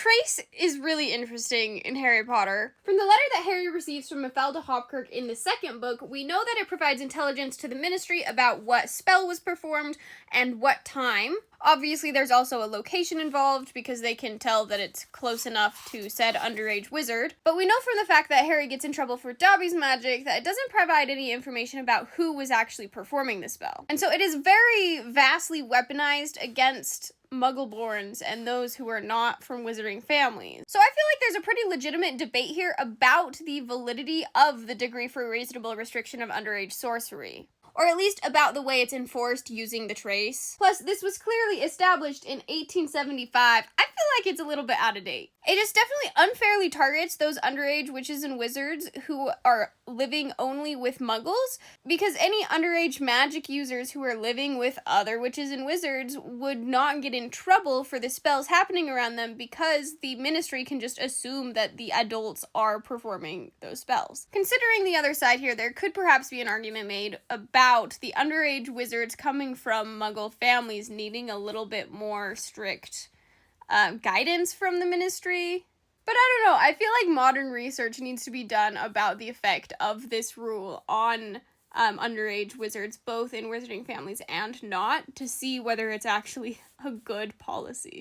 trace is really interesting in Harry Potter. From the letter that Harry receives from Mephalda Hopkirk in the second book, we know that it provides intelligence to the Ministry about what spell was performed and what time. Obviously, there's also a location involved because they can tell that it's close enough to said underage wizard. But we know from the fact that Harry gets in trouble for Dobby's magic that it doesn't provide any information about who was actually performing the spell. And so it is very vastly weaponized against Muggleborns and those who are not from wizarding families. So I feel like there's a pretty legitimate debate here about the validity of the degree for reasonable restriction of underage sorcery. Or at least about the way it's enforced using the trace. Plus, this was clearly established in 1875. I feel like it's a little bit out of date. It just definitely unfairly targets those underage witches and wizards who are living only with muggles, because any underage magic users who are living with other witches and wizards would not get in trouble for the spells happening around them because the Ministry can just assume that the adults are performing those spells. Considering the other side here, there could perhaps be an argument made about the underage wizards coming from Muggle families needing a little bit more strict guidance from the Ministry. But I don't know, I feel like modern research needs to be done about the effect of this rule on underage wizards, both in wizarding families and not, to see whether it's actually a good policy.